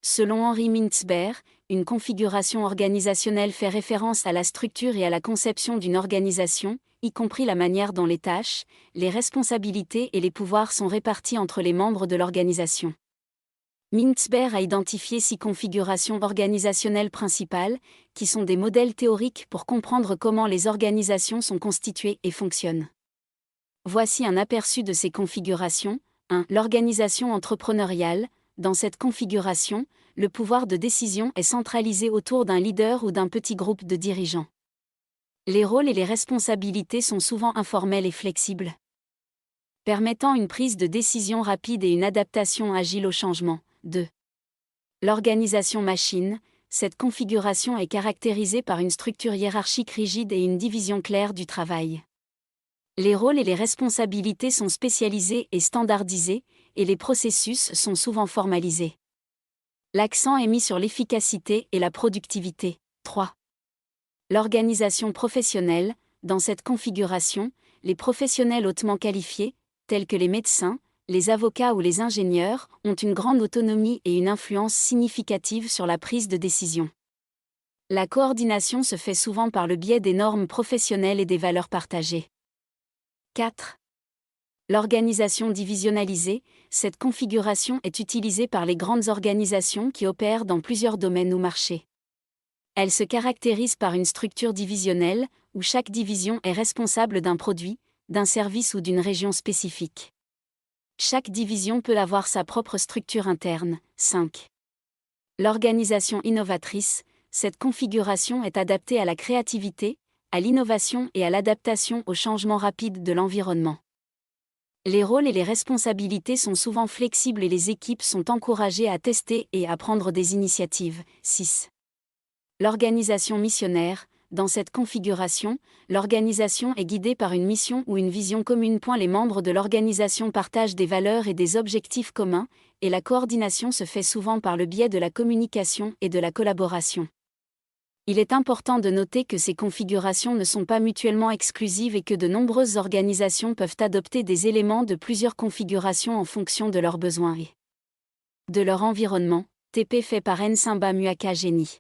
Selon Henri Mintzberg, une configuration organisationnelle fait référence à la structure et à la conception d'une organisation, y compris la manière dont les tâches, les responsabilités et les pouvoirs sont répartis entre les membres de l'organisation. Mintzberg a identifié 6 configurations organisationnelles principales, qui sont des modèles théoriques pour comprendre comment les organisations sont constituées et fonctionnent. Voici un aperçu de ces configurations. 1. L'organisation entrepreneuriale. Dans cette configuration, le pouvoir de décision est centralisé autour d'un leader ou d'un petit groupe de dirigeants. Les rôles et les responsabilités sont souvent informels et flexibles, permettant une prise de décision rapide et une adaptation agile au changement. 2. L'organisation machine. Cette configuration est caractérisée par une structure hiérarchique rigide et une division claire du travail. Les rôles et les responsabilités sont spécialisés et standardisés, et les processus sont souvent formalisés. L'accent est mis sur l'efficacité et la productivité. 3. L'organisation professionnelle. Dans cette configuration, les professionnels hautement qualifiés, tels que les médecins, les avocats ou les ingénieurs, ont une grande autonomie et une influence significative sur la prise de décision. La coordination se fait souvent par le biais des normes professionnelles et des valeurs partagées. 4. L'organisation divisionnalisée. Cette configuration est utilisée par les grandes organisations qui opèrent dans plusieurs domaines ou marchés. Elle se caractérise par une structure divisionnelle, où chaque division est responsable d'un produit, d'un service ou d'une région spécifique. Chaque division peut avoir sa propre structure interne. 5. L'organisation innovatrice. Cette configuration est adaptée à la créativité, à l'innovation et à l'adaptation aux changements rapides de l'environnement. Les rôles et les responsabilités sont souvent flexibles et les équipes sont encouragées à tester et à prendre des initiatives. 6. L'organisation missionnaire. Dans cette configuration, l'organisation est guidée par une mission ou une vision commune. Les membres de l'organisation partagent des valeurs et des objectifs communs, et la coordination se fait souvent par le biais de la communication et de la collaboration. Il est important de noter que ces configurations ne sont pas mutuellement exclusives et que de nombreuses organisations peuvent adopter des éléments de plusieurs configurations en fonction de leurs besoins et de leur environnement. TP fait par Nsimba Muaka Geni.